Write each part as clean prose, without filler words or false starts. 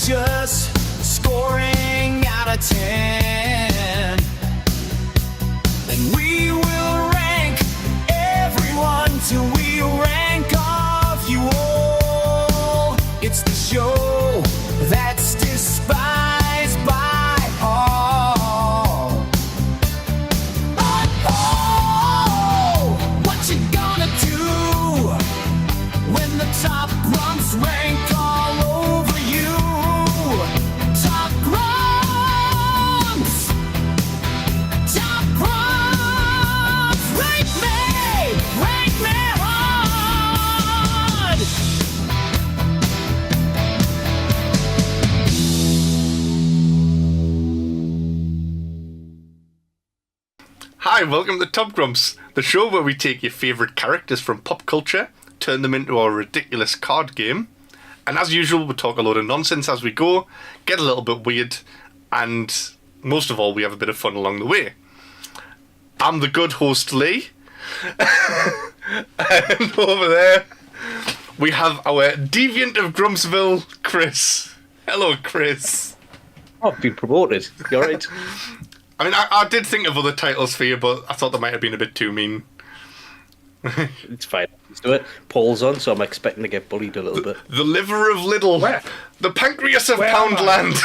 just scoring out of 10. Then we will rank everyone till we rank off you all. It's the show that's despised by all. Oh, what you gonna do when the top grumps rank all over you? Top grumps! Top grumps! Rank me hard! Hi, welcome to Top Grumps, the show where we take your favourite characters from pop culture, turn them into our ridiculous card game, and as usual we talk a load of nonsense as we go, get a little bit weird, and most of all we have a bit of fun along the way. I'm the good host Lee, and over there we have our deviant of Grumpsville, Kris. Hello, Kris. Oh, I've been promoted. You alright? I mean, I did think of other titles for you, but I thought they might have been a bit too mean. It's fine. Let's do it. Paul's on, so I'm expecting to get bullied a little bit. The liver of Little. Where? The pancreas of Where am Poundland.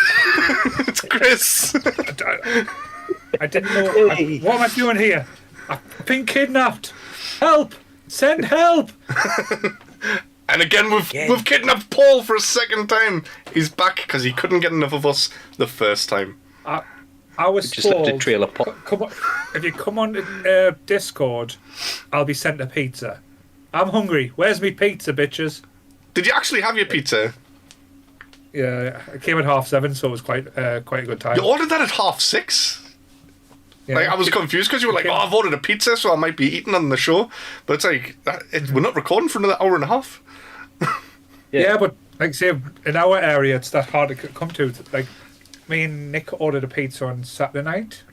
It's Kris. I didn't know. What am I doing here? I've been kidnapped. Help! Send help! And again, we've kidnapped Paul for a second time. He's back because he couldn't get enough of us the first time. I was Just left a told, trail of pop. come on, if you come on Discord, I'll be sent a pizza. I'm hungry. Where's me pizza, bitches? Did you actually have your pizza? Yeah, it came at 7:30, so it was quite a good time. You ordered that at 6:30? Yeah. Like, I was confused because you were like, oh, I've ordered a pizza, so I might be eating on the show. But it's like, we're not recording for another hour and a half. Yeah, but like say in our area, it's that hard to come to. Like, me and Nick ordered a pizza on Saturday night,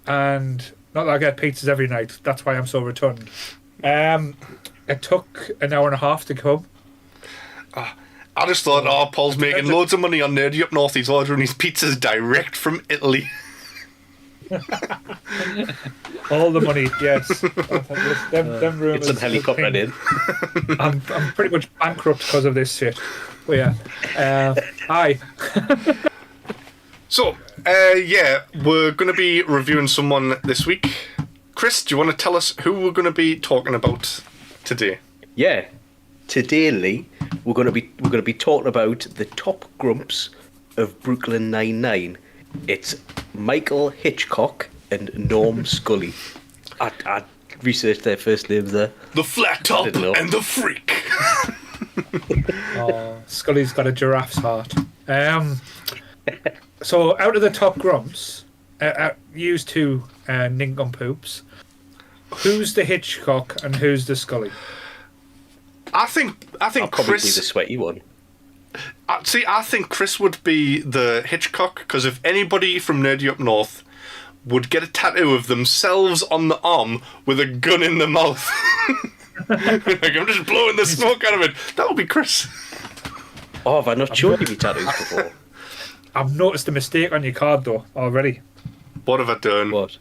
and not that I get pizzas every night. That's why I'm so rotund. It took an hour and a half to come. I just thought, oh, Paul's making loads of money on Nerdy Up North. He's ordering his pizzas direct from Italy. All the money, yes. them rumors. It's some helicopter in. I'm pretty much bankrupt because of this shit. But yeah. Hi. So, yeah, we're going to be reviewing someone this week. Kris, do you want to tell us who we're going to be talking about today? Yeah. Today, Lee, we're going to be talking about the top grumps of Brooklyn Nine-Nine. It's Michael Hitchcock and Norm Scully. I researched their first names there. The Flat Top and the Freak. Oh, Scully's got a giraffe's heart. So, out of the top grumps, used to nincompoops, who's the Hitchcock and who's the Scully? I think I'll probably Kris. be the sweaty one. I think Kris would be the Hitchcock, because if anybody from Nerdy Up North would get a tattoo of themselves on the arm with a gun in the mouth, like, I'm just blowing the smoke out of it, that would be Kris. Oh, have I not shown you me tattoos before? I've noticed a mistake on your card though already. What have I done? What?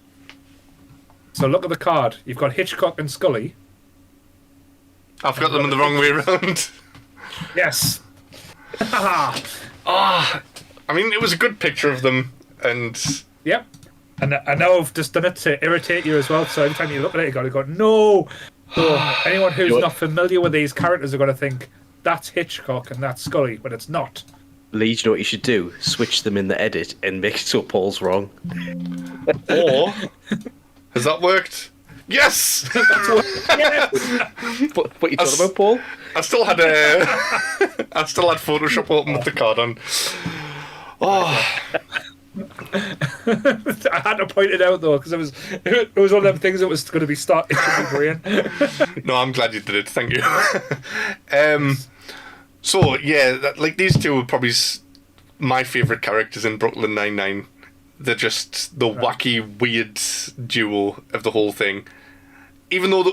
So look at the card. You've got Hitchcock and Scully. I've got them in the wrong way around. Yes. I mean, it was a good picture of them, and Yep. And I know I've just done it to irritate you as well, so every time you look at it, you got to go, no! So anyone who's not familiar with these characters are going to think, that's Hitchcock and that's Scully, but it's not. Lee, do you know what you should do? Switch them in the edit and make it so Paul's wrong. or has that worked? Yes. Yes! What you talking about, Paul? I still had Photoshop open with the card on. Oh, I had to point it out though, because it was one of them things that was going to be stuck in my brain. no, I'm glad you did it. Thank you. So yeah, like these two are probably my favourite characters in Brooklyn Nine-Nine. They're just the wacky, weird duo of the whole thing. 'thing. 'Even though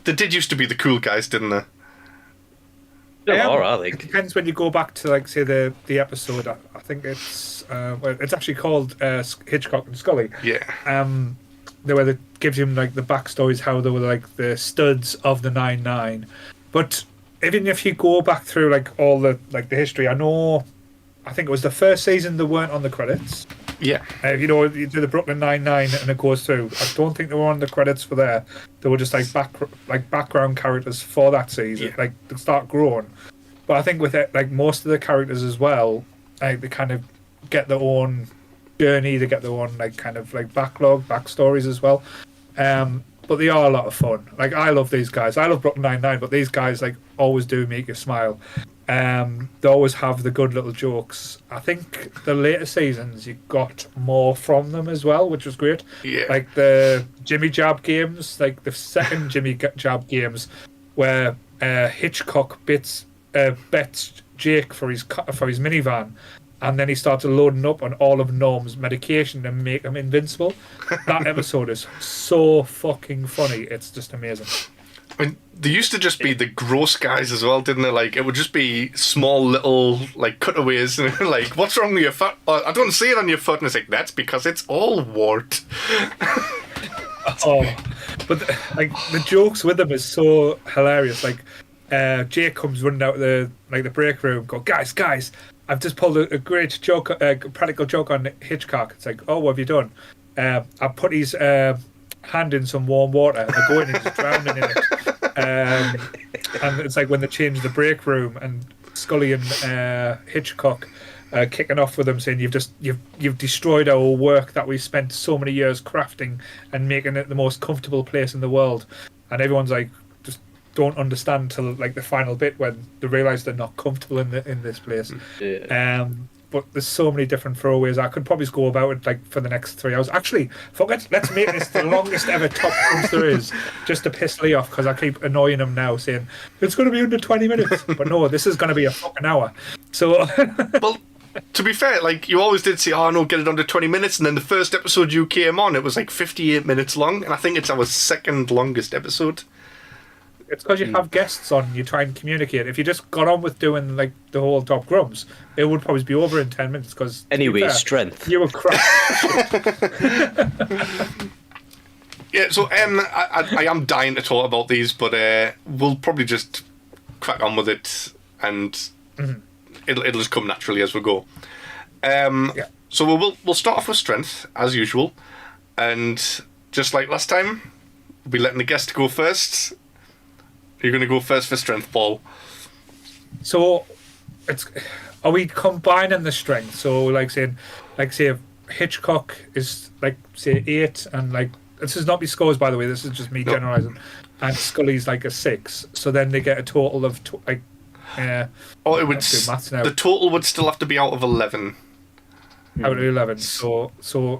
they did used to be the cool guys, didn't they? Yeah. Even though they did used to be the cool guys, didn't they? 'Even though they did used to be the cool guys, didn't they? 'Even though they did used to be the cool guys, didn't they? Still are, I It think. depends when you go back to, like, say, the episode. I think it's well, it's actually called Hitchcock and Scully. Yeah. Where it gives him, like, the backstories, how they were, like, the studs of the 9-9. But even if you go back through, like, all the, like, the history, I think it was the first season they weren't on the credits. Yeah. You know, you do the Brooklyn 9-9 and it goes through. I don't think they were on the credits for there. They were just like background characters for that season, Yeah. like to start growing. But I think with it, like most of the characters as well, like they kind of get their own journey. They get their own like kind of like backstories as well. But they are a lot of fun. Like I love these guys. I love Brooklyn 9-9, but these guys like always do make you smile. They always have the good little jokes. I think the later seasons you got more from them as well, which was great. Yeah. Like the Jimmy Jab games, like the second Jimmy Jab games, where Hitchcock bets Jake for his minivan, and then he started loading up on all of Norm's medication and make him invincible. That episode is so fucking funny. It's just amazing. I mean, they used to just be the gross guys as well, didn't they? Like, it would just be small little, like, cutaways. And like, what's wrong with your foot? Oh, I don't see it on your foot. And it's like, that's because it's all wart. Oh, but the jokes with them is so hilarious. Like, Jake comes running out of the break room, go, guys, I've just pulled a great joke, a practical joke on Hitchcock. It's like, oh, what have you done? I put his hand in some warm water and I go in and he's drowning in it. And it's like when they change the break room and Scully and Hitchcock kicking off with them saying you've destroyed our work that we spent so many years crafting and making it the most comfortable place in the world, and everyone's like just don't understand till like the final bit when they realise they're not comfortable in this place. Yeah. But there's so many different throwaways. I could probably go about it like for the next 3 hours. Actually, fuck it. Let's make this the longest ever top grumps there is, just to piss Lee off because I keep annoying him now, saying it's going to be under 20 minutes. But no, this is going to be a fucking hour. So, Well, to be fair, like, you always did say, oh, no, get it under 20 minutes. And then the first episode you came on, it was like 58 minutes long. And I think it's our second longest episode. it's because you have guests on. You try and communicate. If you just got on with doing like the whole top grumps, it would probably be over in 10 minutes. Because Anyway, strength. you were crap. Yeah, so I am dying to talk about these, but we'll probably just crack on with it, and it'll just come naturally as we go. Yeah. So we'll start off with strength as usual, and just like last time, we'll be letting the guest go first. You're going to go first for strength, Paul. So, are we combining the strength? So, say if Hitchcock is like say 8, and like this is not me scores by the way. This is just me generalizing. And Scully's like a 6. So then they get a total of It would let's do maths now. the total would still have to be out of 11. Out of 11. So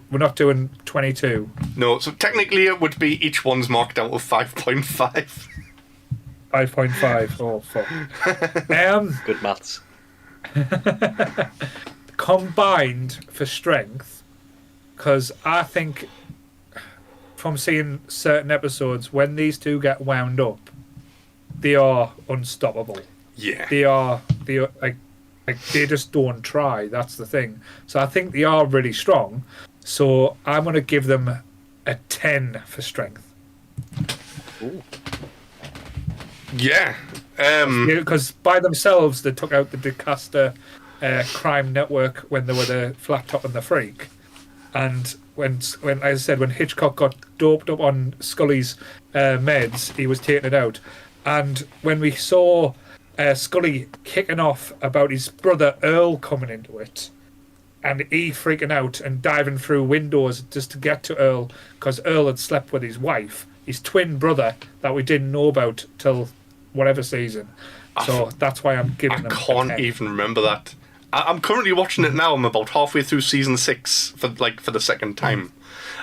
we're not doing 22. No, so technically it would be each one's marked out of 5.5. 5.5. Oh fuck. Good maths. Combined for strength, because I think from seeing certain episodes when these two get wound up, they are unstoppable. Yeah. They are like they just don't try. That's the thing. So I think they are really strong. So I'm going to give them a 10 for strength. Ooh. Yeah. Because by themselves they took out the DeCaster crime network when they were the Flat Top and the Freak, and when as I said, when Hitchcock got doped up on Scully's meds, he was taking it out. And when we saw Scully kicking off about his brother Earl coming into it, and he freaking out and diving through windows just to get to Earl because Earl had slept with his wife, his twin brother that we didn't know about till whatever season. So that's why I'm giving them. I can't even remember that. I'm currently watching it now. I'm about halfway through season 6 for the second time,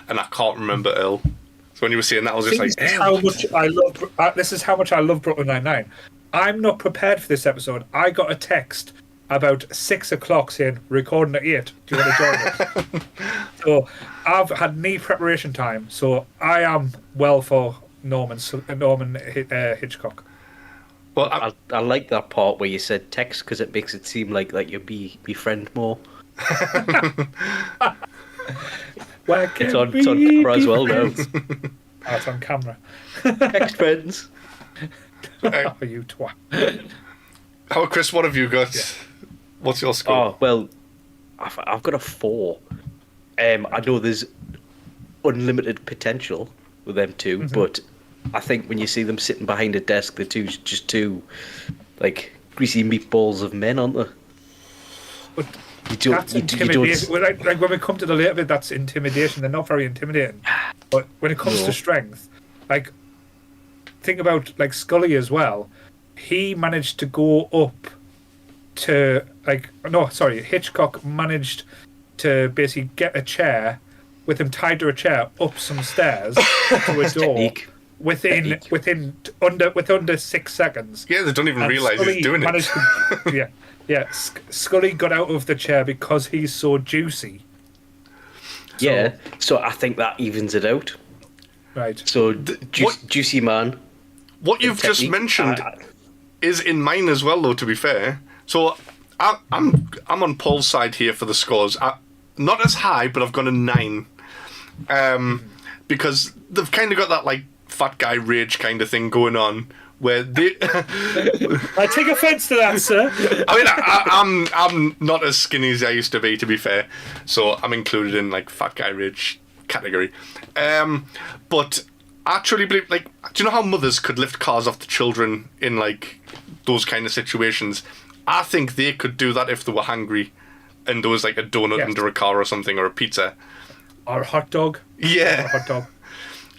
and I can't remember Earl. So when you were saying that, I was just like, This is how much I love. This is how much I love Brooklyn Nine-Nine. I'm not prepared for this episode. I got a text about 6 o'clock saying recording at 8. Do you want to join us? So I've had knee preparation time. So I am well for Hitchcock. Well, I like that part where you said text because it makes it seem like you be friend more. Where It's on camera as well now. Oh, it's on camera. Text friends. Oh, you twat. how, Chris, what have you got? Yeah. What's your score? Oh well, I've got a 4. I know there's unlimited potential with them two, but I think when you see them sitting behind a desk, they're just two like greasy meatballs of men, aren't they? But That's that's intimidation. Well, like when we come to the later bit, that's intimidation. They're not very intimidating. But when it comes to strength, like think about like Scully as well. He managed to go up to Hitchcock managed to basically get a chair with him tied to a chair up some stairs to a door Technique. within under 6 seconds. Yeah, they don't even And realise Scully he's doing it. managed to- yeah. Scully got out of the chair because he's so juicy. Yeah, so I think that evens it out. Right. So what- juicy man. What you've just technique. mentioned is in mine as well, though. To be fair, so I'm on Paul's side here for the scores. Not as high, but I've got a 9, because they've kind of got that like fat guy rage kind of thing going on, where they. I take offence to that, sir. I mean, I'm not as skinny as I used to be fair, so I'm included in like fat guy rage category. But I truly believe, like, do you know how mothers could lift cars off the children in like those kind of situations? I think they could do that if they were hungry, and there was like a donut Yes. under a car or something, or a pizza. Or a hot dog. Yeah. Or a hot dog.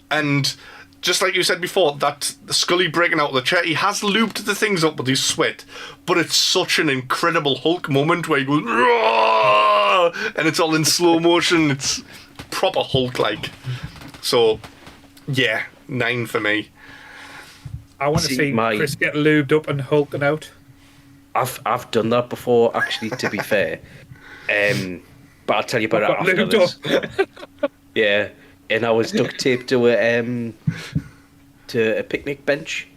And just like you said before, that Scully breaking out of the chair, he has lubed the things up with his sweat, but it's such an incredible Hulk moment where he goes, "Roar!" and it's all in slow motion. It's proper Hulk-like. So, yeah, 9 for me. I want to See, see my- Chris get lubed up and hulking out. I've done that before, actually. To be fair, but I'll tell you about it Got after lubed this. Yeah, and I was duct taped to a picnic bench.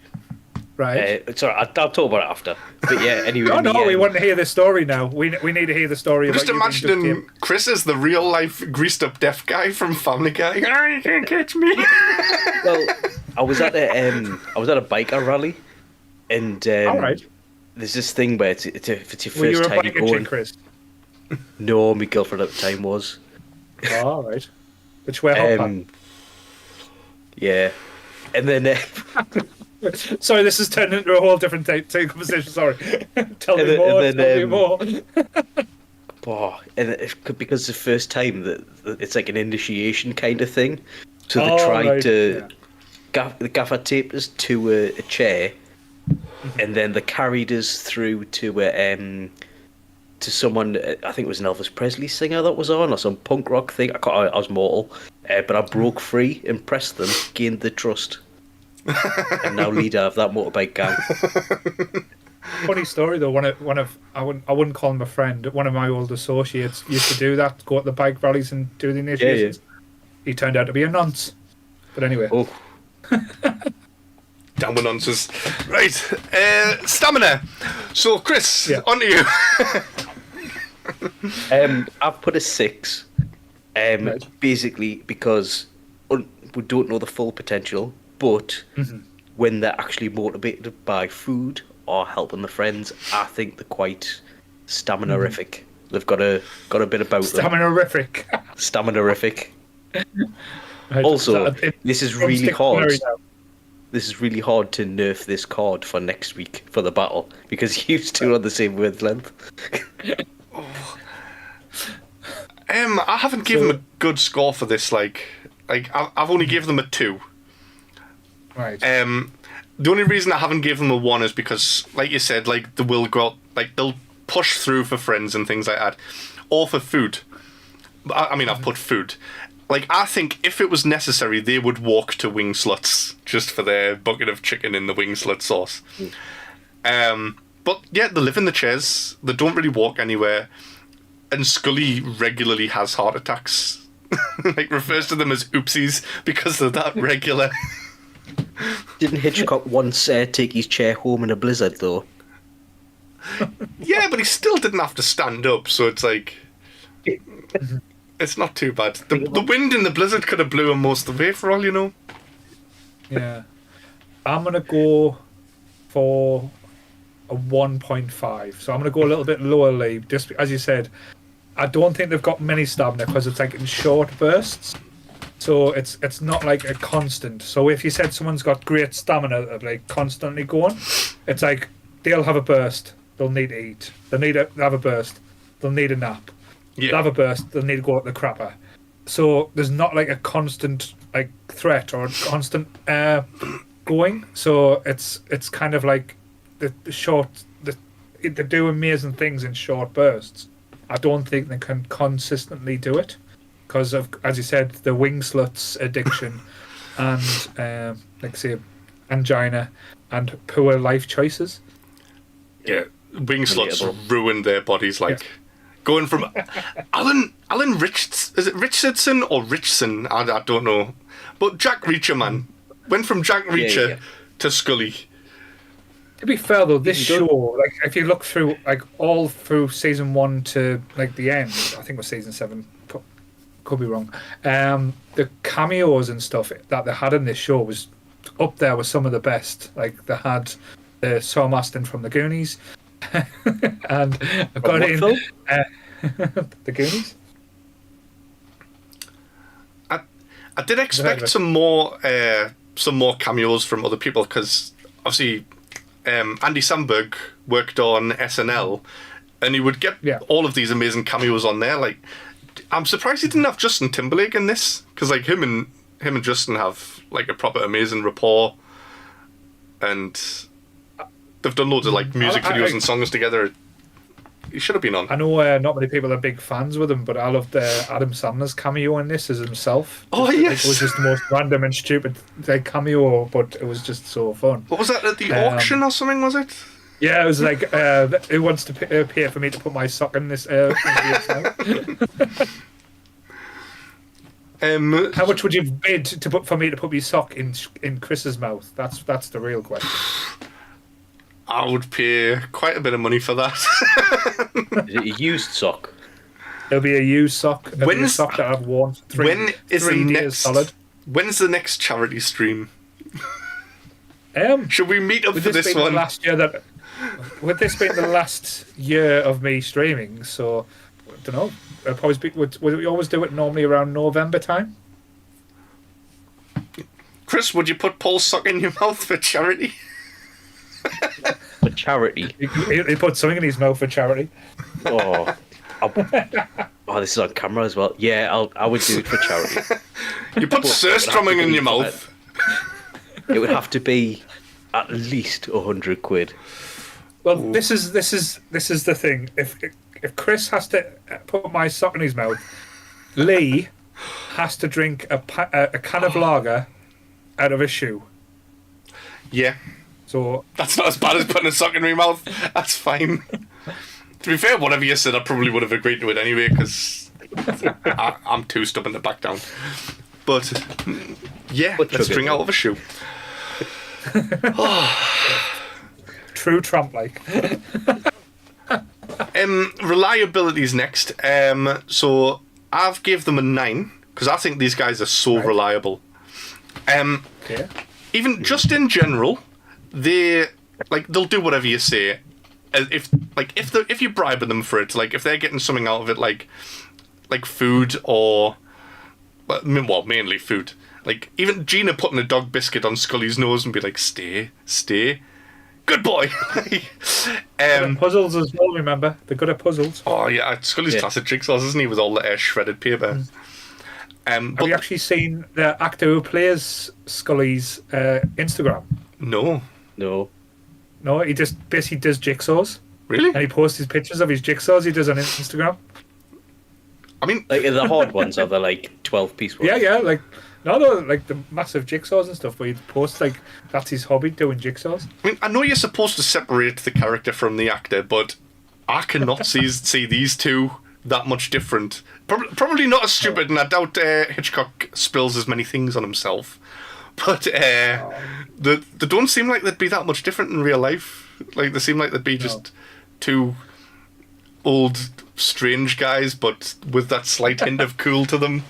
Right. Sorry, I'll talk about it after. But yeah, anyway. no, we want to hear the story now. We need to hear the story. Just about you being duct imagining taped. Chris as the real-life greased-up deaf guy from Family Guy. Oh, you can't catch me. Well, I was at a biker rally, and All right. there's this thing where it's your Were you first a time biker going. chick, Chris? No, my girlfriend at the time was. Oh, all right. Which way hot pan? Yeah, and then Sorry, this has turned into a whole different conversation. Sorry. Tell me more. and then, Tell me more. and because the first time that it's like an initiation kind of thing, so they Oh, tried right, to yeah. the gaffer taped us to a chair, and then they carried us through to someone. I think it was an Elvis Presley singer that was on, or some punk rock thing. I was mortal, but I broke free, impressed them, gained the trust, and now leader of that motorbike gang. Funny story though. One of I wouldn't call him a friend. One of my old associates used to do that. Go at the bike rallies and do the initiations. He turned out to be a nonce. But anyway. Oh, Down with nonsense. Right, stamina. So, Chris, Yeah. on to you. I've put a 6. Right. Basically because we don't know the full potential, but when they're actually motivated by food or helping the friends, I think they're quite stamina-rific. They've got a bit about them. Stamina-rific. Stamina-rific. Right, Also, so this is really drumstick hard. Mary now. This is really hard to nerf this card for next week for the battle because you two are on the same wavelength. I haven't given them a good score for this. Like I've only given them a 2. Right. The only reason I haven't given them a 1 is because, like you said, like they will go out, like they'll push through for friends and things like that, or for food. I mean, I've put food. Like, I think if it was necessary, they would walk to Wing Sluts just for their bucket of chicken in the Wing Slut sauce. But yeah, they live in the chairs. They don't really walk anywhere. And Scully regularly has heart attacks. Like, refers to them as oopsies because they're that regular. Didn't Hitchcock once take his chair home in a blizzard, though? Yeah, but he still didn't have to stand up, so it's like... It's not too bad. The wind in the blizzard could have blew him most of the way, for all you know. Yeah. I'm going to go for a 1.5. So I'm going to go a little bit lower, Lee. Just as you said, I don't think they've got many stamina because it's like in short bursts. So it's not like a constant. So if you said someone's got great stamina, like constantly going, it's like they'll have a burst, they'll need to eat. They'll have a burst, they'll need a nap. Yeah. They'll have a burst, they'll need to go at the crapper. So there's not like a constant like threat or constant going. So it's kind of like the short. They do amazing things in short bursts. I don't think they can consistently do it because of, as you said, the wing sluts addiction and like say angina and poor life choices. Yeah, wing sluts Relatable. ruined their bodies. Like going from Alan Richardson or Richson? I don't know, but Jack Reacher, man, went from Jack Reacher to Scully. To be fair though, this show, like if you look through like all through season 1 to like the end, I think it was season 7. Could be wrong. The cameos and stuff that they had in this show was up there with some of the best. Like they had Saul Astin from the Goonies, and I got in the Goonies. I did expect some more cameos from other people because obviously Andy Samberg worked on SNL, and he would get all of these amazing cameos on there. Like, I'm surprised he didn't have Justin Timberlake in this because like him and Justin have like a proper amazing rapport, and they've done loads of like music videos and songs together. He should have been on. I know not many people are big fans with him, but I loved Adam Sandler's cameo in this as himself. Oh, yes. It was just the most random and stupid like, cameo, but it was just so fun. What was that, at the auction or something, was it? Yeah, it was like, who wants to pay for me to put my sock in this? How much would you bid for me to put my sock in Chris's mouth? That's the real question. I would pay quite a bit of money for that. Is it a used sock? It'll be a used sock. It'll be a sock that I've worn for when is the 3 days next solid. When's the next charity stream? Should we meet up for this one? Would this be the last year of me streaming? So I don't know. It'll probably would we always do it normally around November time? Chris, would you put Paul's sock in your mouth for charity? For charity? He put something in his mouth for charity. Oh, this is on camera as well. Yeah, I would do it for charity. You put surstrumming in your mouth. It would have to be at least 100 quid. Well, this is the thing. If Chris has to put my sock in his mouth, Lee has to drink a can of lager out of his shoe. Yeah. So that's not as bad as putting a sock in my mouth. That's fine. To be fair, whatever you said, I probably would have agreed to it anyway, because I'm too stubborn to back down. But, yeah, let's drink out of a shoe. True Trump-like. Reliability's next. So, I've gave them a 9, because I think these guys are so reliable. Okay. Even just in general, they'll do whatever you say. If you bribe them for it, like if they're getting something out of it, like food or, well, mainly food. Like even Gina putting a dog biscuit on Scully's nose and be like, "Stay, good boy." Puzzles as well. Remember, they're good at puzzles. Oh yeah, Scully's classic jigsaws, isn't he, with all the shredded paper? Have you actually seen the actor who plays Scully's Instagram? No. No, he just basically does jigsaws. Really? And he posts his pictures of his jigsaws he does on Instagram. I mean, like the hard ones are the like 12-piece ones. Yeah, like like the massive jigsaws and stuff. Where he posts like that's his hobby, doing jigsaws. I mean, I know you're supposed to separate the character from the actor, but I cannot see these two that much different. Probably not as stupid, and I doubt Hitchcock spills as many things on himself. But they don't seem like they'd be that much different in real life. Like, they seem like they'd be just two old, strange guys, but with that slight hint of cool to them.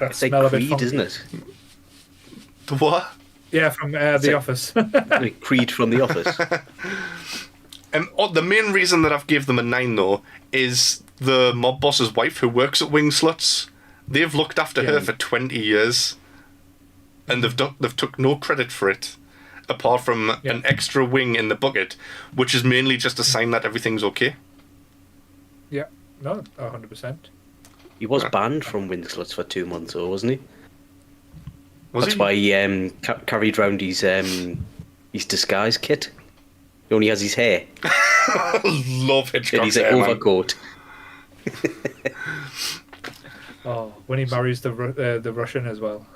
That It's like smell a bit Creed, funky. isn't it? The what? Yeah, from The Office. Like Creed from The Office. The main reason that I've gave them a 9, though, is the mob boss's wife who works at Wing Sluts. They've looked after her for 20 years, and they've took no credit for it, apart from an extra wing in the bucket, which is mainly just a sign that everything's okay. Yeah, no, 100%. He was banned from Windsluts for 2 months, though, wasn't he? That's he? why he carried round his disguise kit. He only has his hair Love and Hitchcock's his hair, man. overcoat. Oh, when he marries the Russian as well.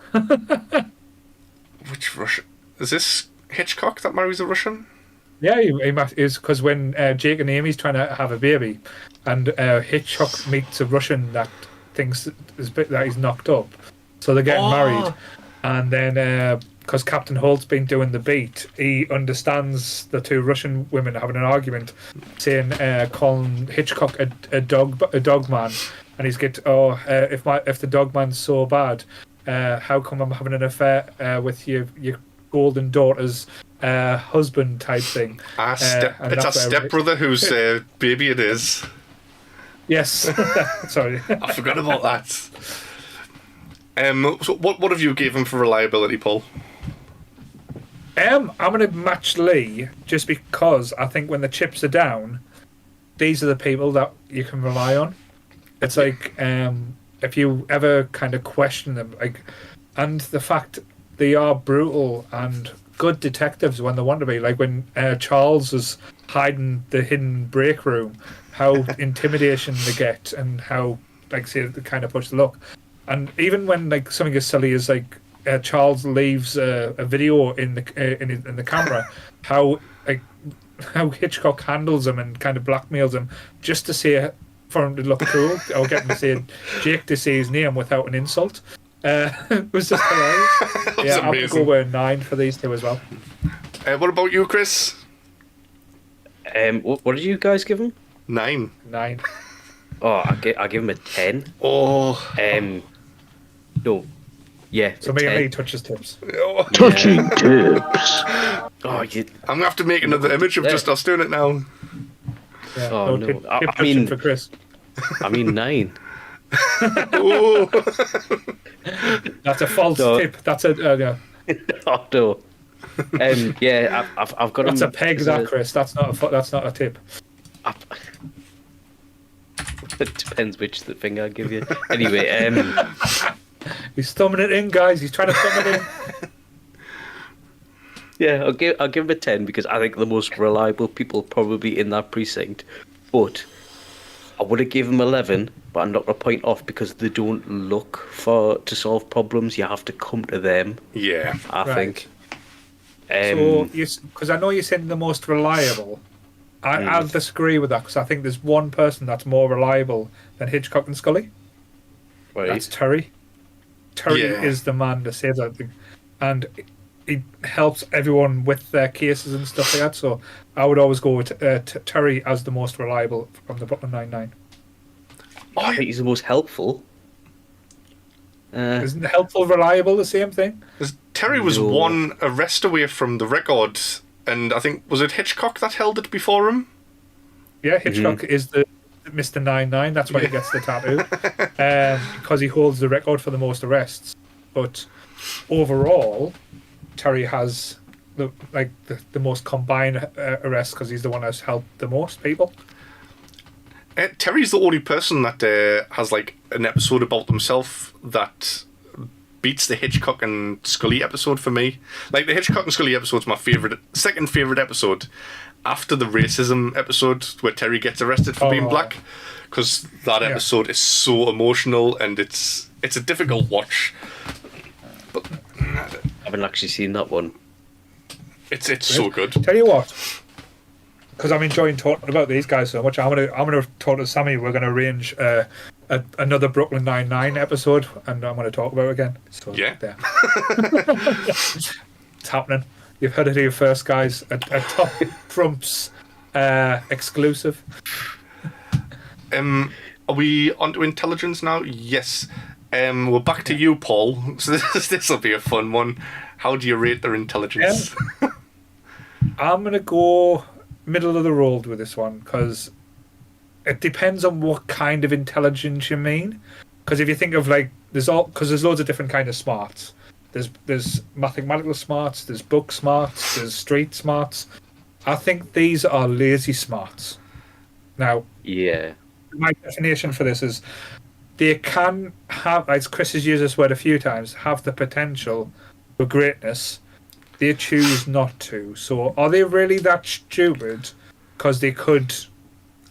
Which Russian? Is this Hitchcock that marries a Russian? Yeah, he is because when Jake and Amy's trying to have a baby, and Hitchcock meets a Russian that thinks that he's knocked up, so they're getting married, and then because Captain Holt's been doing the beat, he understands the two Russian women having an argument, saying calling Hitchcock a dog man, and he's get if the dog man's so bad, how come I'm having an affair with your golden daughter's husband type thing. It's a stepbrother whose baby it is. Yes. Sorry. I forgot about that. So what have you given for reliability, Paul? I'm going to match Lee just because I think when the chips are down, these are the people that you can rely on. It's like if you ever kind of question them, like, and the fact they are brutal and good detectives when they want to be. Like when Charles was hiding the hidden break room, how intimidation they get and how, like, say, they kind of push the luck. And even when like something as silly as like Charles leaves a video in the camera, how Hitchcock handles him and kind of blackmails him just to say for him to look cool or get him to say Jake to say his name without an insult. It was just hilarious. Yeah, I'm going to go with a 9 for these two as well. What about you, Chris? What did you guys give him? 9. 9. Oh, I give him a 10. Oh. No. Yeah. So me and Lee touches tips. Touching tips. Oh, I'm gonna have to make another image of just us doing it now. Yeah, Oh, no. Tip I touching mean- for Chris. I mean 9. Oh. That's a false No. tip. That's a Oh no. Yeah, I've got that's him. a peg. That Chris. That's not a tip. It depends which thing I give you. Anyway, He's thumbing it in, guys. He's trying to thumb it in. yeah, I'll give him a 10 because I think the most reliable people probably in that precinct. But I would have given him 11, but I'm not going to point off because they don't look to solve problems. You have to come to them. Yeah. I Right. think. So, because I know you said the most reliable, I'll disagree with that because I think there's one person that's more reliable than Hitchcock and Scully. Right. That's Terry. Terry Yeah. is the man to say that thing. And he helps everyone with their cases and stuff like that. So I would always go with Terry as the most reliable from the Brooklyn Nine-Nine. I think he's the most helpful. Isn't helpful, reliable the same thing? Terry was No. one arrest away from the record, and I think, was it Hitchcock that held it before him? Yeah, Hitchcock is the Mr. 99. That's why he gets the tattoo. Because he holds the record for the most arrests. But overall, Terry has the most combined arrests because he's the one that's helped the most people. Terry's the only person that has like an episode about himself that beats the Hitchcock and Scully episode for me. Like, the Hitchcock and Scully episode's my second favourite episode after the racism episode where Terry gets arrested for being black, because that episode is so emotional and it's a difficult watch. But I haven't actually seen that one. it's so good. Tell you what, because I'm enjoying talking about these guys so much, I'm gonna talk to Sammy. We're gonna arrange another Brooklyn Nine-Nine episode, and I'm going to talk about it again. So, Yeah. there. It's happening. You've heard it here first, guys. A Top Grumps exclusive. Are we onto intelligence now? Yes. We're back to you, Paul. So this will be a fun one. How do you rate their intelligence? I'm going to go middle of the road with this one, because it depends on what kind of intelligence you mean. Because if you think of there's loads of different kind of smarts. There's mathematical smarts, there's book smarts, there's street smarts. I think these are lazy smarts. Now, Yeah. my definition for this is they can have, as Chris has used this word a few times, have the potential for greatness. They choose not to. So are they really that stupid because they could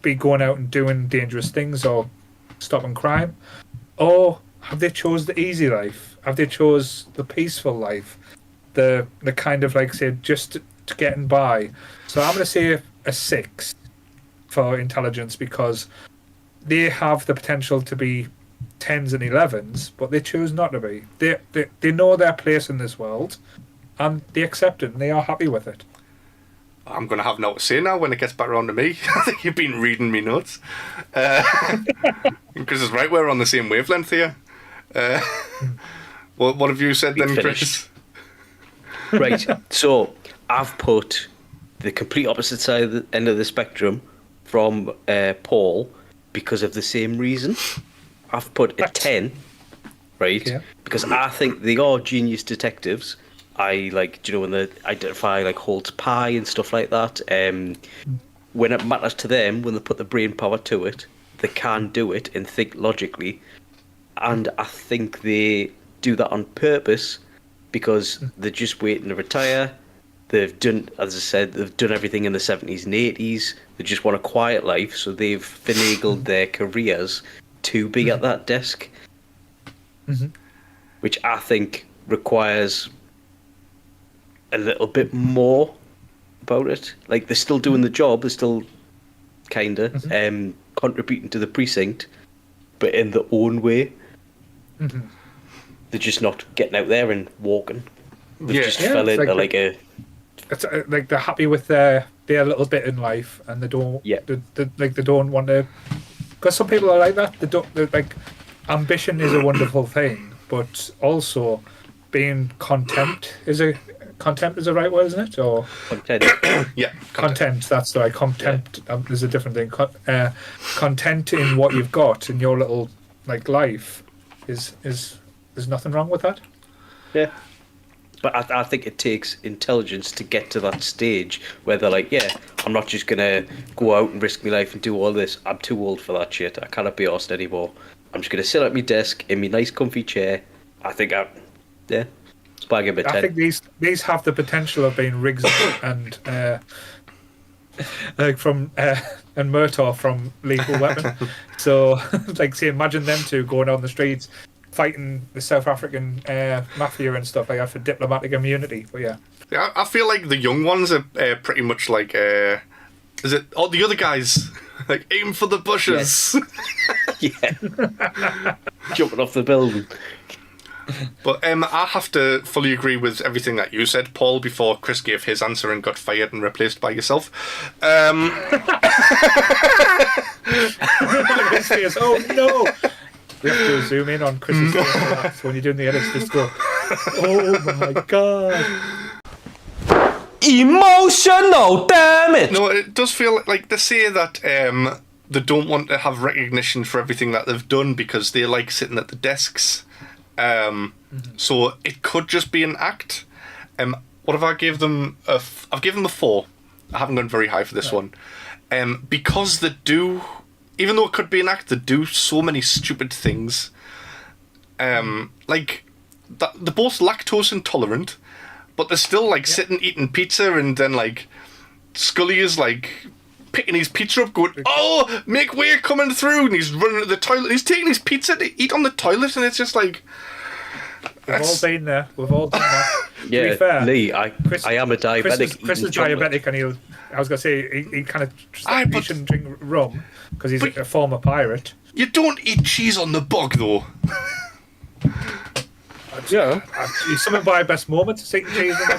be going out and doing dangerous things or stopping crime? Or have they chose the easy life? Have they chose the peaceful life? The kind of say just to getting by. So I'm going to say a 6 for intelligence, because they have the potential to be 10s and 11s, but they choose not to be. They know their place in this world, and they accept it, and they are happy with it. I'm going to have no to say now when it gets back around to me. I think you've been reading me notes. Chris is right, we're on the same wavelength here. What have you said then, Chris? Right. So I've put the complete opposite side of the end of the spectrum from Paul because of the same reason. I've put a 10, right? Yeah. Because I think they are genius detectives. I when they identify Holt's pie and stuff like that. When it matters to them, when they put the brain power to it, they can do it and think logically. And I think they do that on purpose because they're just waiting to retire. They've done, as I said, they've done everything in the 70s and 80s. They just want a quiet life, so they've finagled their careers to be at that desk, which I think requires a little bit more about it. They're still doing the job, they're still kind of contributing to the precinct, but in their own way. They're just not getting out there and walking. They've just fell it's into a... It's they're happy with their little bit in life, and they don't. Yeah. They don't want to. Because some people are like that. They don't. Ambition is a wonderful thing, but also being content is the right word, isn't it? Or content. Yeah, content. That's the right. Content is a different thing. Content in what you've got in your little life is there's nothing wrong with that. Yeah. But I think it takes intelligence to get to that stage where they're like, yeah, I'm not just going to go out and risk my life and do all this. I'm too old for that shit. I cannot be arsed anymore. I'm just going to sit at my desk in my nice comfy chair. I think spag him a 10. I think these have the potential of being Riggs and from and Murtaugh from Lethal Weapon. So say imagine them two going on the streets fighting the South African mafia and stuff like that for diplomatic immunity. But yeah, I feel like the young ones are pretty much is it all the other guys aim for the bushes? Yeah. Jumping off the building. But I have to fully agree with everything that you said, Paul, before Chris gave his answer and got fired and replaced by yourself. His face, oh no. We have to zoom in on Chris's face when you're doing the edits. Just go, oh my god. Emotional damage. No, it does feel like they say that they don't want to have recognition for everything that they've done because they like sitting at the desks. So it could just be an act. What have I gave them? I've given them a 4. I haven't gone very high for this one. Because they do... Even though it could be an act, they do so many stupid things. They're both lactose intolerant, but they're still sitting eating pizza, and then Scully is picking his pizza up, going, "Oh, make way, coming through!" And he's running to the toilet. He's taking his pizza to eat on the toilet, and it's just We've all been there. We've all done that. Yeah, to be fair, Lee, I am a diabetic. Chris is diabetic, and I was going to say, he kind of... he shouldn't drink rum, because he's a former pirate. You don't eat cheese on the bog, though. Yeah. Some of my best moments eating cheese on the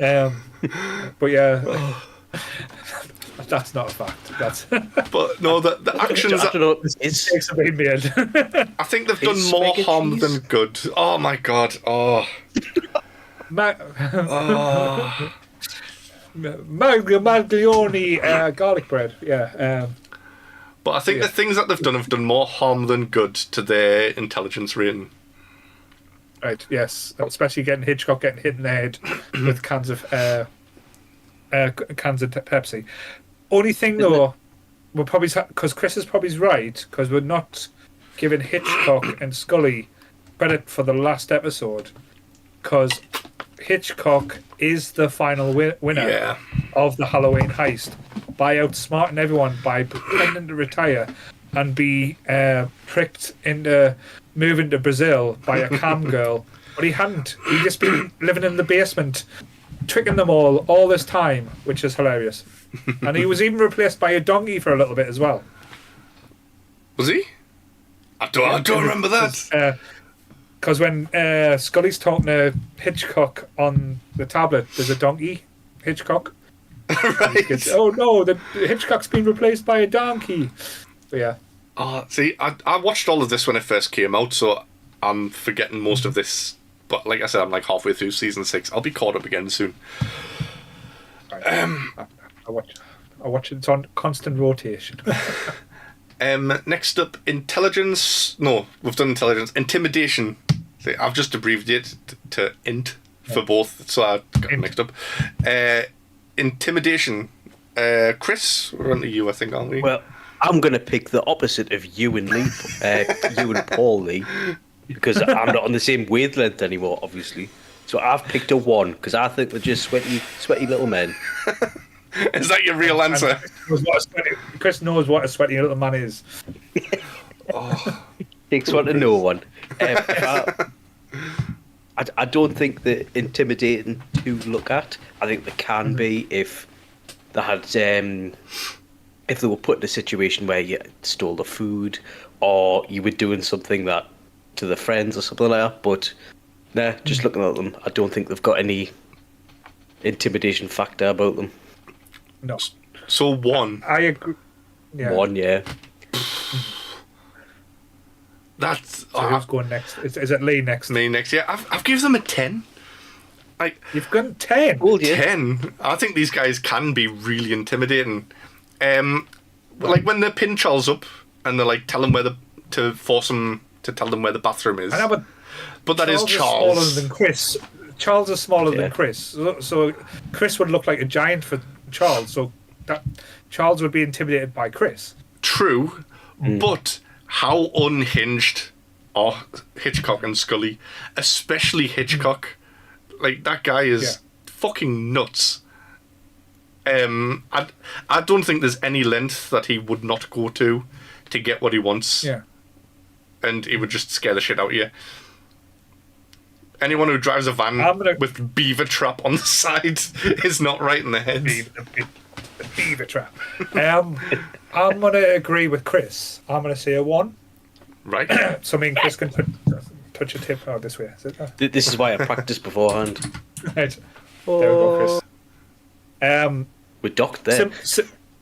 dog. But yeah, that's not a fact. That's But no, the actions. I don't know. It's mistakes have been made. I think they've done Is more mac and harm cheese? than good. Oh my god. Oh. Oh. Maglione garlic bread. Yeah. But I think the things that they've done have done more harm than good to their intelligence rating. Right. Yes. Especially Hitchcock getting hit in the head with cans of Pepsi. Only thing though, we're probably because Chris is probably right because we're not giving Hitchcock and Scully credit for the last episode because Hitchcock is the final winner of the Halloween heist by outsmarting everyone by pretending to retire and be tricked into moving to Brazil by a cam girl. But he hadn't. He'd just been living in the basement, tricking them all this time, which is hilarious. And he was even replaced by a donkey for a little bit as well. Was he? I don't remember that. Because when Scully's talking to Hitchcock on the tablet, there's a donkey, Hitchcock. Right. Oh no, the Hitchcock's been replaced by a donkey. But yeah. Oh, see, I watched all of this when it first came out, so I'm forgetting most of this. But like I said, I'm like halfway through season 6. I'll be caught up again soon. Right. I watch it. It's on constant rotation. Next up, intelligence. No, we've done intelligence. Intimidation. See, I've just abbreviated to int for both, so I got it mixed up. Intimidation. Chris, we're on to you, I think, aren't we? Well, I'm going to pick the opposite of you and Lee, you and Paul Lee, because I'm not on the same wavelength anymore, obviously. So I've picked a 1 because I think they're just sweaty little men. Is that your real answer? Chris knows what a sweaty little man is. Takes one to know one. I don't think they're intimidating to look at. I think they can be if they had if they were put in a situation where you stole the food or you were doing something that to their friends or something like that. But nah, just looking at them, I don't think they've got any intimidation factor about them. No. So 1. I agree. Yeah. 1, yeah. That's So who's going next? Is it Lee next? me next. Yeah, I've given them a 10. Like You've gone 10. Well, yeah. 10. I think these guys can be really intimidating. Like when they pin Charles up and they're like tell him to force him to tell them where the bathroom is. I know, But that is Is Charles. smaller than Chris. Charles is smaller than Chris. So Chris would look like a giant for Charles. So that Charles would be intimidated by Chris. True, but how unhinged are Hitchcock and Scully, especially Hitchcock? Like that guy is fucking nuts. I don't think there's any length that he would not go to get what he wants. Yeah. And he would just scare the shit out of you. Anyone who drives a van with beaver trap on the side is not right in the head. The beaver trap. I'm going to agree with Chris. I'm going to say a 1. Right. So me and Chris can touch a tip this way. Is it? This is why I practiced beforehand. Right. There we go, Chris. We're docked there.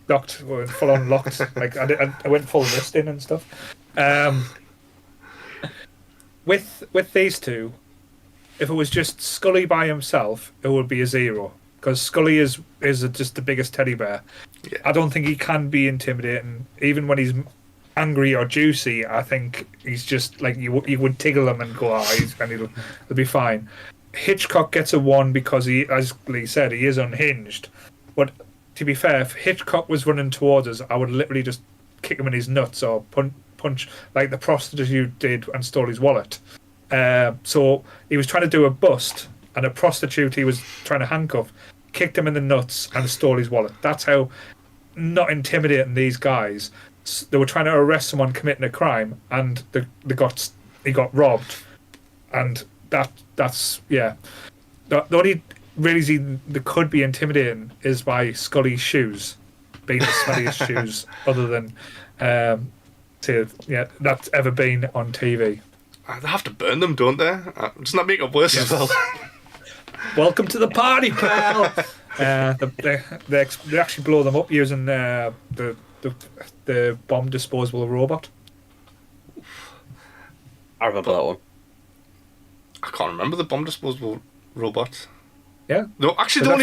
Locked, full on locked. Like I went full wrist in and stuff. With these two, if it was just Scully by himself, it would be a 0 because Scully is just the biggest teddy bear. Yeah. I don't think he can be intimidating, even when he's angry or juicy. I think he's just like you would tickle him and go, and he'll be fine. Hitchcock gets a 1 because he, as Lee said, he is unhinged. But to be fair, if Hitchcock was running towards us, I would literally just kick him in his nuts or punch like the prostitute did and stole his wallet. So he was trying to do a bust, and a prostitute he was trying to handcuff kicked him in the nuts and stole his wallet. That's how not intimidating these guys. They were trying to arrest someone committing a crime, and he got robbed, and that's The only reason they could be intimidating is by Scully's shoes. been the smelliest shoes other than that's ever been on TV. They have to burn them, don't they? Doesn't that make it worse as well? Welcome to the party, pal. They actually blow them up using the bomb disposable robot. I remember that one. I can't remember the bomb disposable robot. Yeah. No, actually, the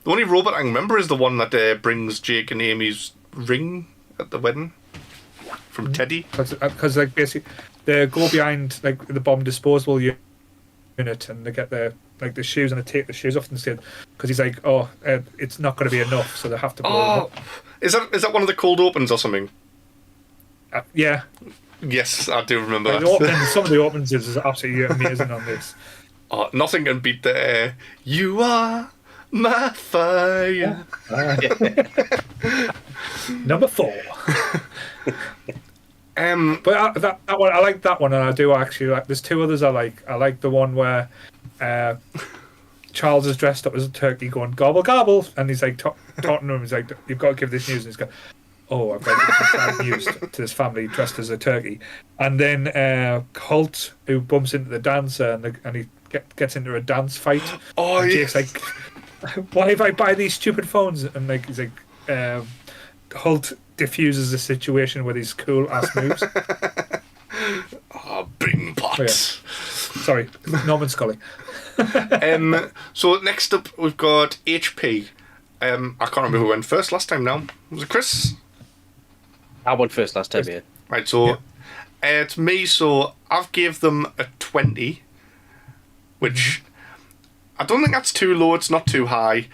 only robot I can remember is the one that brings Jake and Amy's ring at the wedding from Teddy. Because like basically they go behind like the bomb disposable unit and they get the shoes and they take the shoes off instead because he's like, it's not going to be enough, so they have to blow them up. Is that one of the cold opens or something? Yeah. Yes, I do remember Like that. some of the openings is absolutely amazing on this. Nothing can beat the "You Are My Fire." Number 4. But that one, I like that one, and I do actually like. There's 2 others I like. I like the one where Charles is dressed up as a turkey, going gobble gobble, and he's like talking to him. He's like, "You've got to give this news." And he's going, "Oh, I've got to give this bad news to this family dressed as a turkey." And then Holt, who bumps into the dancer, and he gets into a dance fight. Oh, and yeah. Jake's like, "Why if I buy these stupid phones?" And like he's like, Holt diffuses the situation with his cool ass moves. Bing pot. Oh, yeah. Sorry, Norman Scully. So next up we've got HP. I can't remember who went first last time now. Was it Chris? I went first last time, yeah. Right, so it's me, so I've gave them a 20, which I don't think that's too low, it's not too high,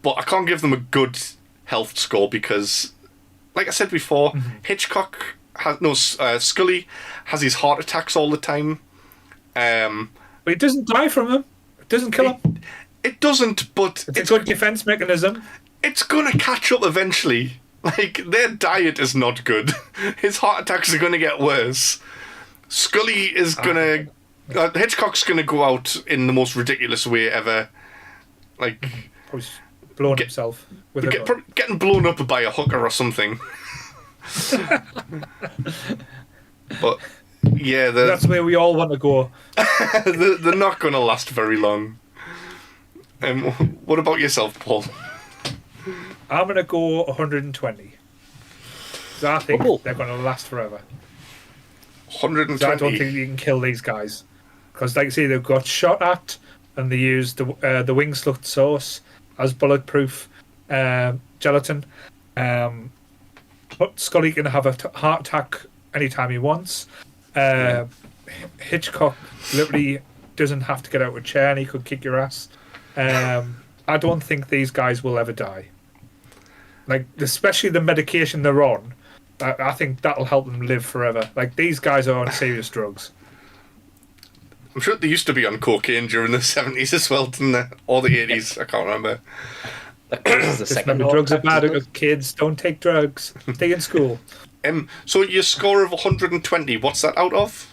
but I can't give them a good health score because, like I said before, Scully has his heart attacks all the time. But it doesn't die from him. It doesn't kill him. It doesn't, but It's a good defense mechanism. it's gonna catch up eventually. Like, their diet is not good. His heart attacks are gonna get worse. Scully is gonna... Hitchcock's gonna go out in the most ridiculous way ever. Like... Probably blown himself with a gun. Getting blown up by a hooker or something. But, yeah... That's where we all want to go. they're not gonna last very long. What about yourself, Paul? I'm going to go 120. So I think they're going to last forever. 120? So I don't think you can kill these guys. Because, like I say, they've got shot at, and they use the wing slut sauce as bulletproof gelatin. But Scully can have a heart attack anytime he wants. Hitchcock literally doesn't have to get out of a chair and he could kick your ass. I don't think these guys will ever die. Like, especially the medication they're on, I think that'll help them live forever. Like, these guys are on serious drugs. I'm sure they used to be on cocaine during the 70s as well, didn't they? Or the 80s, I can't remember. Just remember, drugs are bad. Kids, don't take drugs. Stay in school. So your score of 120, what's that out of?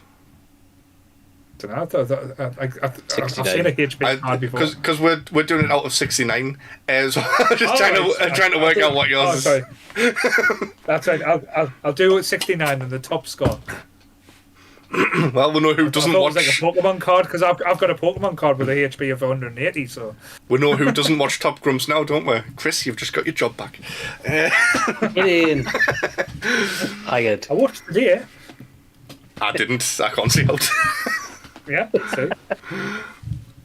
I don't know. I've seen a HP card before. Because we're doing it out of 69. So I'm just trying to work out what yours is. Sorry. That's right. I'll do it 69 in the top score. Well, we know who doesn't watch. It was like a Pokemon card because I've got a Pokemon card with a HP of 180. So we know who doesn't watch Top Grumps now, don't we? Chris, you've just got your job back. Get in. I watched the day. I didn't. I can't see out. Yeah. So.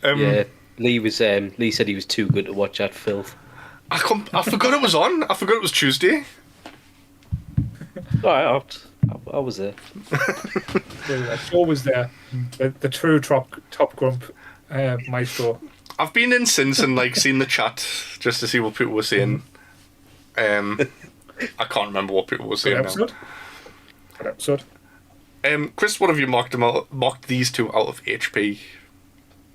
Yeah. Lee said he was too good to watch that filth. I forgot it was on. I forgot it was Tuesday. Alright, I was there. Joe was there. The true top grump maestro. I've been in since and seen the chat just to see what people were saying. I can't remember what people were saying now. Good episode. Chris, what have you marked these two out of HP?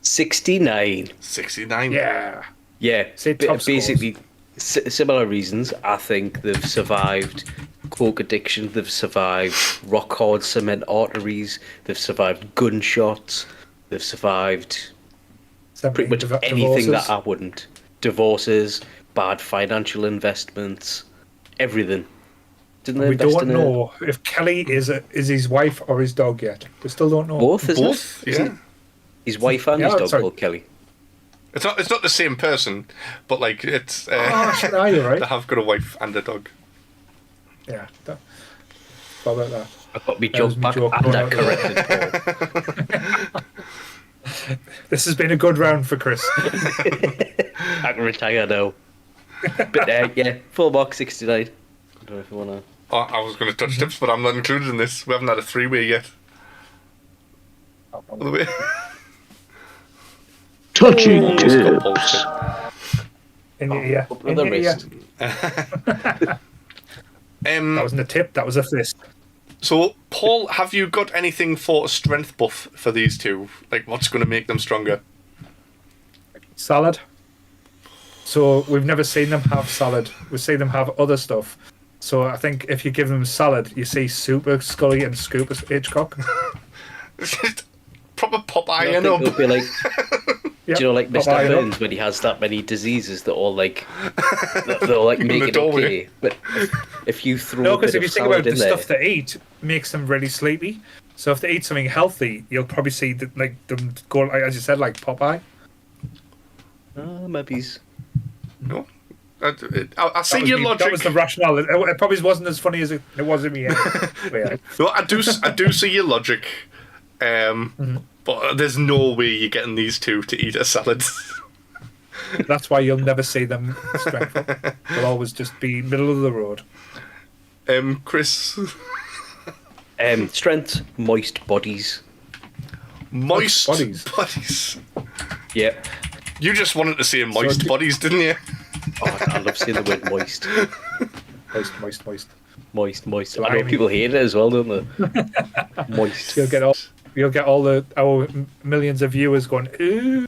69. 69? Yeah. Yeah, basically similar reasons. I think they've survived coke addiction, they've survived rock hard cement arteries, they've survived gunshots, they've survived pretty much anything that I wouldn't. Divorces, bad financial investments, everything. Didn't they We invest don't in know if Kelly is his wife or his dog yet. We still don't know. both? Isn't Both, it? Isn't yeah. it? His wife and his Yeah, dog sorry. called Kelly. It's not the same person, but like it's Oh, you're right. they have got a wife and a dog. Yeah. How about that? I got me That was joke me back joke and going I out corrected Paul. This has been a good round for Chris. I can retire now. But yeah, full box 69. I don't know if you wanna. Oh, I was going to touch tips, but I'm not included in this. We haven't had a three-way yet. By the way. Touching Almost got tips. Paul's tip. In your ear. Up In the your ear. wrist. That wasn't a tip, that was a fist. So, Paul, have you got anything for a strength buff for these two? Like, what's going to make them stronger? Salad. So we've never seen them have salad. We've seen them have other stuff. So I think if you give them salad, you see Super Scully and Scoop Hitchcock. Proper Popeye, I you think know. it'll be like, Yep. do you know, like Mr. Popeye, Burns when he has that many diseases that all like they'll like In make the it doorway. okay. But if you throw No, a bit because if of you think salad about the in there, stuff they eat, makes them really sleepy. So if they eat something healthy, you'll probably see that, like them go, like, as you said, like Popeye. maybe he's No. I see That was your me- logic. That was the rationale. It probably wasn't as funny as it was in me. Yeah. No, I do see your logic. But there's no way you're getting these two to eat a salad. That's why you'll never see them strength up. They'll always just be middle of the road. Chris. strength, moist bodies. Moist bodies. bodies. Yeah. You just wanted to say moist So- bodies, didn't you? Oh, I love saying the word moist. Moist. Moist. I know Slimy. people hate it as well, don't they? Moist. You'll get all our millions of viewers going, ooh.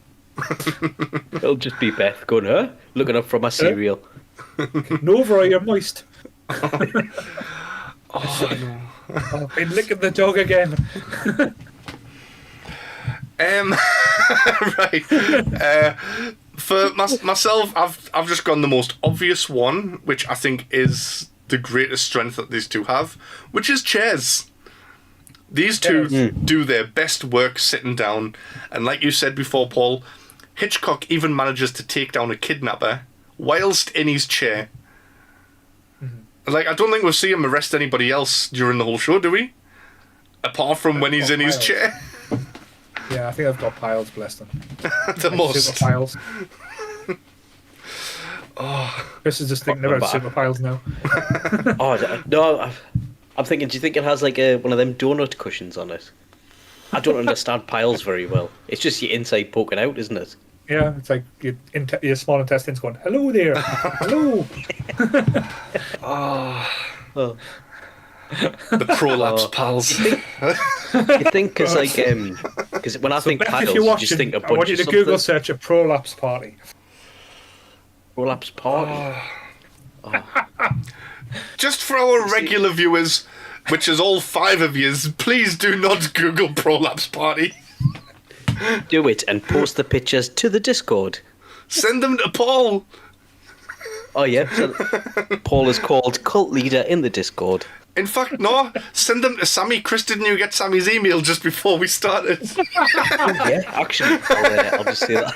It'll just be Beth going, huh? Looking up from my cereal. Nova, you're moist. Oh, no. I've been licking the dog again. Right. For myself, I've just gone the most obvious one, which I think is the greatest strength that these two have, which is chairs. These two do their best work sitting down, and like you said before, Paul, Hitchcock even manages to take down a kidnapper whilst in his chair. Like, I don't think we'll see him arrest anybody else during the whole show, do we? Apart from when he's in his Piles. chair. Yeah, I think I've got piles, bless them. The most. Super piles. Chris is just thinking about back. super piles now. Oh, no, I'm thinking, do you think it has like one of them donut cushions on it? I don't understand piles very well. It's just your inside poking out, isn't it? Yeah, it's like your small intestines going, hello there, hello. Oh. The prolapse pals. You think, because like, because when I think Beth, piles, if you're you just watching, think a I bunch want you of to something. Google search a prolapse party. Prolapse party. Just for our regular viewers, which is all 5 of yous, please do not Google prolapse party. Do it and post the pictures to the Discord. Send them to Paul. Oh yeah, so Paul is called cult leader in the Discord. In fact, no, send them to Sammy. Chris, didn't you get Sammy's email just before we started? Yeah, actually, I'll just say that.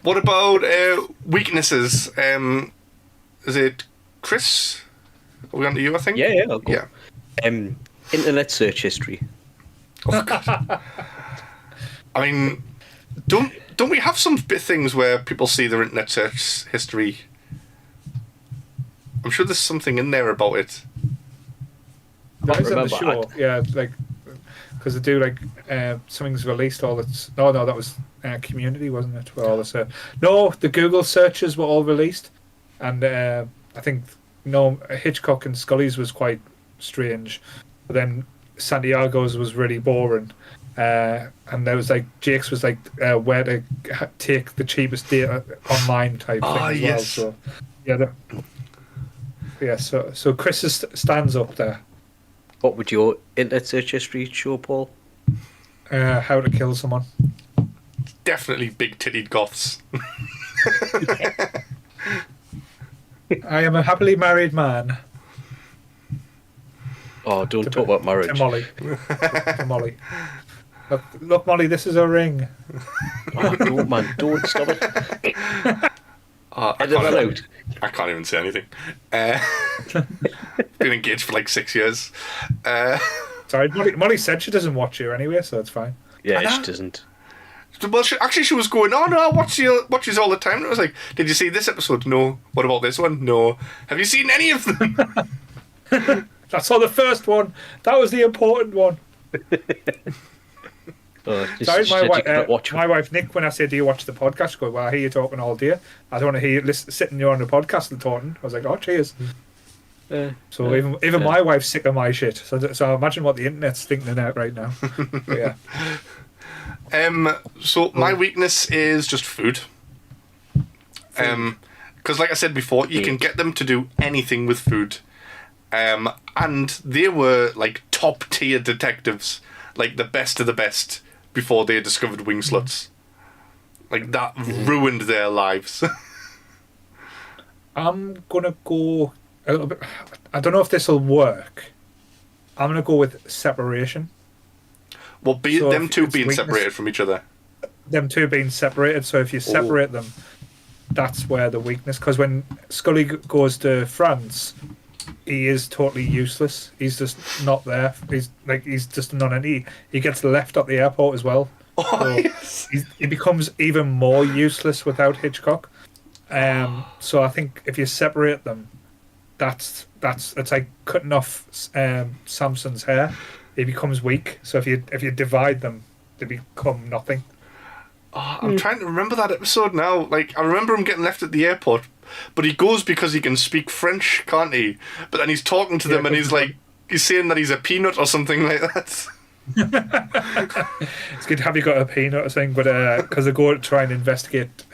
What about weaknesses? Is it Chris? Are we on to you, I think? Yeah, I'll go. Yeah. Internet search history. Oh, God. I mean, don't we have some things where people see their internet search history? I'm sure there's something in there about it. That is on the remember, show. Yeah, like, because they do, like, something's released all its... No, that was Community, wasn't it? Where all this, no, the Google searches were all released. And I think, Hitchcock and Scully's was quite strange. But then Santiago's was really boring. And there was, like, Jake's was, like, where to take the cheapest data online type thing as yes. well. So, yeah, so Chris stands up there. What would your internet search history show, Paul? How to kill someone. Definitely big-titted goths. I am a happily married man. Oh, don't talk about marriage. To Molly. To Molly. Look, Molly, this is a ring. Oh, don't, man. Don't stop it. Edit that out. I can't even say anything. Been engaged for like 6 years. Sorry, Molly said she doesn't watch you anyway, so it's fine. Yeah, she doesn't. Well, she was going, oh no, I watch you all the time. And I was like, did you see this episode? No. What about this one? No. Have you seen any of them? I saw the first one. That was the important one. Sorry, my wife Nick, when I said, do you watch the podcast? She goes, well, I hear you talking all day. I don't want to hear you sitting there on the podcast and talking. I was like, oh, cheers. So even my wife's sick of my shit. So imagine what the internet's thinking out right now. But yeah. So my weakness is just food. Because like I said before, you can get them to do anything with food. And they were like top tier detectives, like the best of the best before they discovered wing sluts. Like that ruined their lives. I'm gonna go a little bit. I don't know if this will work. I'm gonna go with separation. Well, them two being separated from each other. Them two being separated. So if you separate them, that's where the weakness. Because when Scully goes to France, he is totally useless. He's just not there. He's just a non-entity. He gets left at the airport as well. Yes. He becomes even more useless without Hitchcock. So I think if you separate them, it's like cutting off Samson's hair. He becomes weak. So if you divide them, they become nothing. Oh, I'm trying to remember that episode now. Like I remember him getting left at the airport, but he goes because he can speak French, can't he? But then he's talking to them and he's saying that he's a peanut or something like that. It's good to have you got a peanut or something, but because they go to try and investigate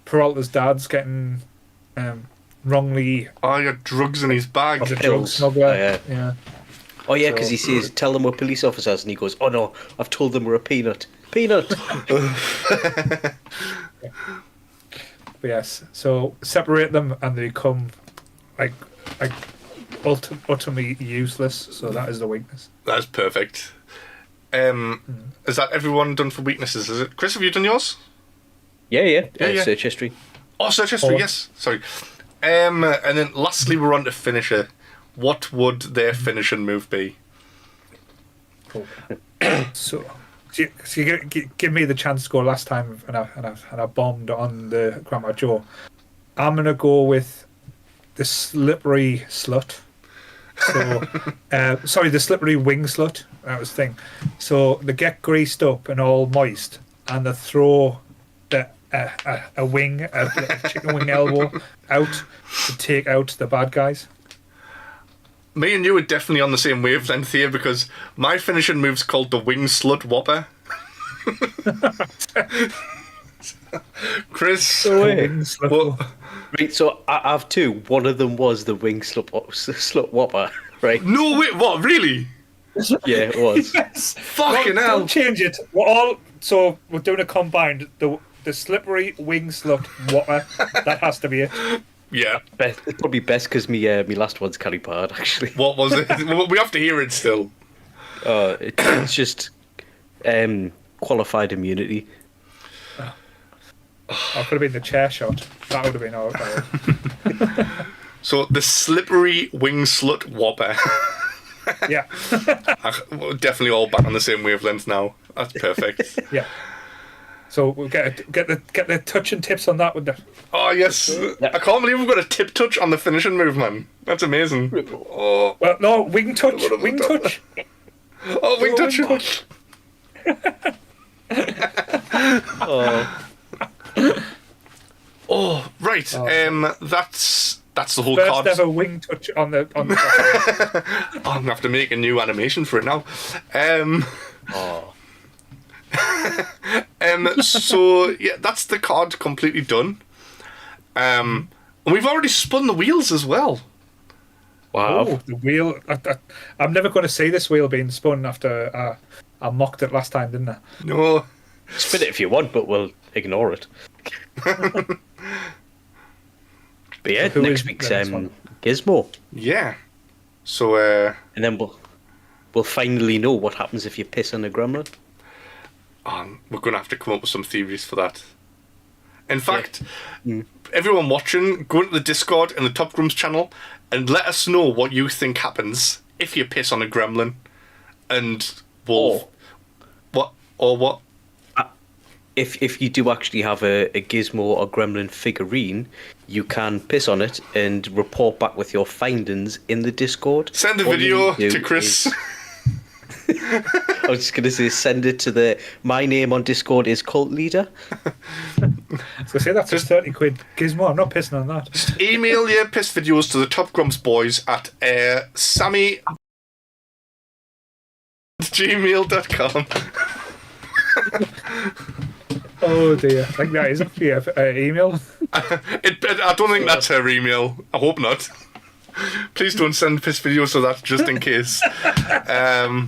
Peralta's dad's getting wrongly. Oh, he got drugs in his bag. Of the drug smuggler. Yeah. Oh yeah, because he says, "Tell them we're police officers," and he goes, "Oh no, I've told them we're a peanut." Peanut. But yes, so separate them and they become like utterly useless. So that is the weakness. That's perfect. Is that everyone done for weaknesses? Is it? Chris, have you done yours? Yeah. Search history. Oh, search history. Yes. Sorry. And then lastly, we're on to finisher. What would their finishing move be? Cool. So you give me the chance to go last time, and I bombed on the Grandma Joe. I'm gonna go with the slippery slut. So, sorry, the slippery wing slut. That was the thing. So they get greased up and all moist, and they throw a wing, a chicken wing elbow out to take out the bad guys. Me and you are definitely on the same wavelength here because my finishing move's called the Wing Slut Whopper. Chris, Right, so I have two. One of them was the Wing Slut Whopper, right? No, wait, what? Really? Yeah, it was. Yes. Fucking hell. Don't change it. So we're doing a combined. The slippery wing slut Whopper. That has to be it. Yeah. It's probably best because me last one's carry part, actually. What was it? We have to hear it still. It's just qualified immunity. I could have been the chair shot. That would have been all right. So the slippery wing slut Whopper. Yeah. We're definitely all back on the same wavelength now. That's perfect. Yeah. So we'll get the touch and tips on that. Oh yes, I can't believe we've got a tip touch on the finishing move, man. That's amazing. Oh. Well, no, wing touch, wing touch. Oh, wing touch. Oh, right. That's the whole First card. ever wing touch on the. I'm gonna have to make a new animation for it now. So yeah, that's the card completely done. And we've already spun the wheels as well. Wow. Oh, the wheel. I'm never going to see this wheel being spun after I mocked it last time, didn't I? No. Spin it if you want, but we'll ignore it. But yeah, who next is week's the next one? Gizmo. Yeah. So, And then we'll finally know what happens if you piss on a gremlin. we're going to have to come up with some theories for that. In fact, everyone watching, go into the Discord and the Top Grumps channel and let us know what you think happens if you piss on a gremlin. And we'll... What? If you do actually have a gizmo or gremlin figurine, you can piss on it and report back with your findings in the Discord. Send a All you video need to do Chris. I was just going to say, send it to my name on Discord is Cult Leader. So say that's just 30 quid gizmo. I'm not pissing on that. Just email your piss videos to the Top Grumps boys at sammy@gmail.com. Oh dear. I think that is actually an email. I don't think that's her email. I hope not. Please don't send piss videos to that, just in case.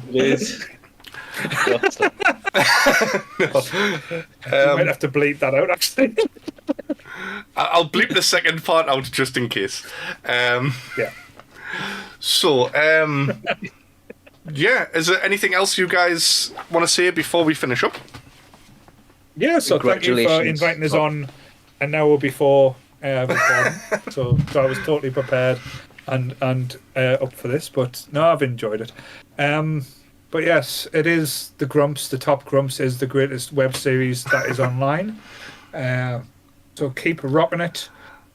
Liz. You might have to bleep that out, actually. I'll bleep the second part out just in case. Yeah. So, yeah, is there anything else you guys want to say before we finish up? Yeah, so thank you for Congratulations. inviting us on an hour before recording. so I was totally prepared and up for this, but no, I've enjoyed it. But yes, it is the Grumps. The Top Grumps is the greatest web series that is online. So keep rocking it,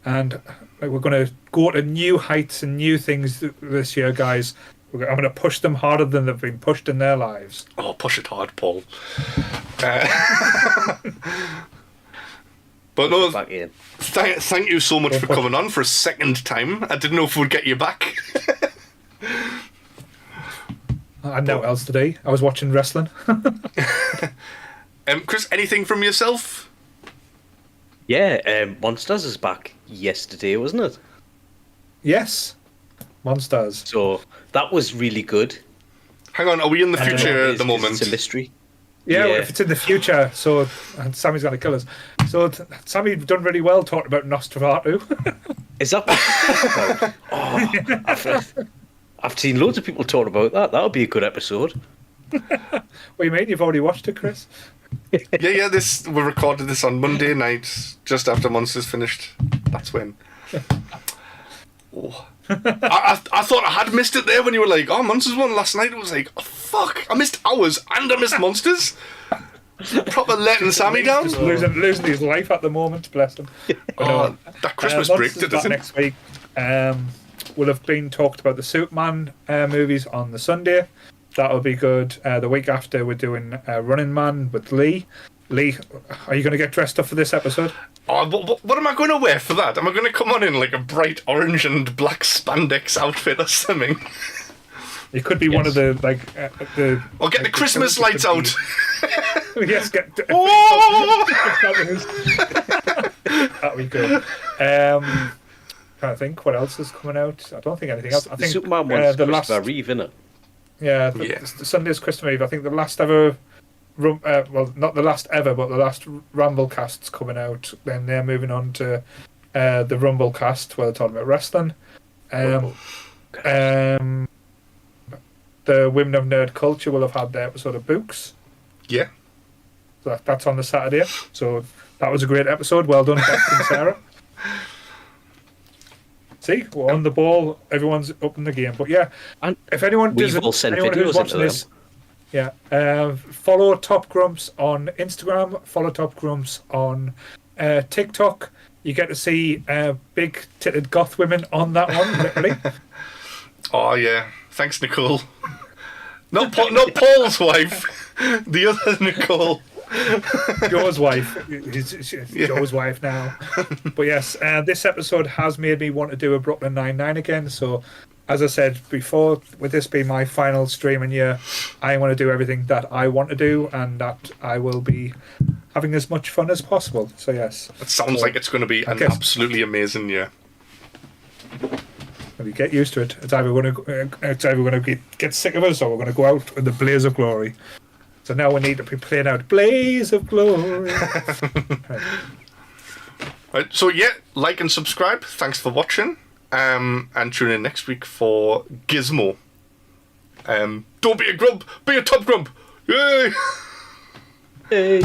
and we're going to go to new heights and new things this year, guys. I'm going to push them harder than they've been pushed in their lives. Oh, push it hard, Paul. But no, Back in. thank you so much for coming on for a second time. I didn't know if we'd get you back. I had no else today. I was watching wrestling. Chris, anything from yourself? Yeah, Monsters is back yesterday, wasn't it? Yes, Monsters. So that was really good. Hang on, are we in the future at the moment? It's a mystery. Yeah, Yeah. if it's in the future, so and Sammy's going to kill us. So Sammy's done really well talking about Nosferatu. Is that what I've seen loads of people talk about that. That'll be a good episode. What do you mean? You've already watched it, Chris? Yeah, we recorded this on Monday night, just after Monsters finished. That's when. Oh. I thought I had missed it there when you were like, oh, Monsters won last night. It was like, oh, fuck, I missed hours and I missed Monsters. Proper letting Sammy down. Just losing his life at the moment, bless him. Oh, that Christmas break Monsters did back it. next week. Will have been talked about the Superman movies on the Sunday. That'll be good. The week after, we're doing Running Man with Lee. Lee, are you going to get dressed up for this episode? Oh, what am I going to wear for that? Am I going to come on in like a bright orange and black spandex outfit or something? It could be one of the the. Or get the Christmas lights out. Yes, get. Oh! That'd be good. Trying to think what else is coming out. I don't think anything else. I The think Superman one's the Christopher last. Reeve, innit? Yeah, the Sunday's Christmas Eve. I think the last ever. Well, not the last ever, but the last Rumblecast's coming out. Then they're moving on to the Rumblecast, where they're talking about wrestling. The Women of Nerd Culture will have had their episode of Books. Yeah. So that's on the Saturday. So that was a great episode. Well done, Bex and Sarah. See, we're on the ball. Everyone's up in the game. But yeah, And if anyone we've all sent anyone videos who's watching into this, follow Top Grumps on Instagram. Follow Top Grumps on TikTok. You get to see big titted goth women on that one, literally. Oh, yeah. Thanks, Nicole. Not Paul's wife. The other Nicole. Joe's wife. Joe's wife now. But yes, this episode has made me want to do a Brooklyn Nine-Nine again. So, as I said before, with this being my final streaming year, I want to do everything that I want to do, and that I will be having as much fun as possible. So yes. It sounds like it's going to be an absolutely amazing year. We get used to it. It's either going to get sick of us, or we're going to go out in the blaze of glory. So now we need to be playing out Blaze of Glory. Right. Right, so yeah, like and subscribe. Thanks for watching. And tune in next week for Gizmo. Don't be a grump, be a top grump. Yay! Hey.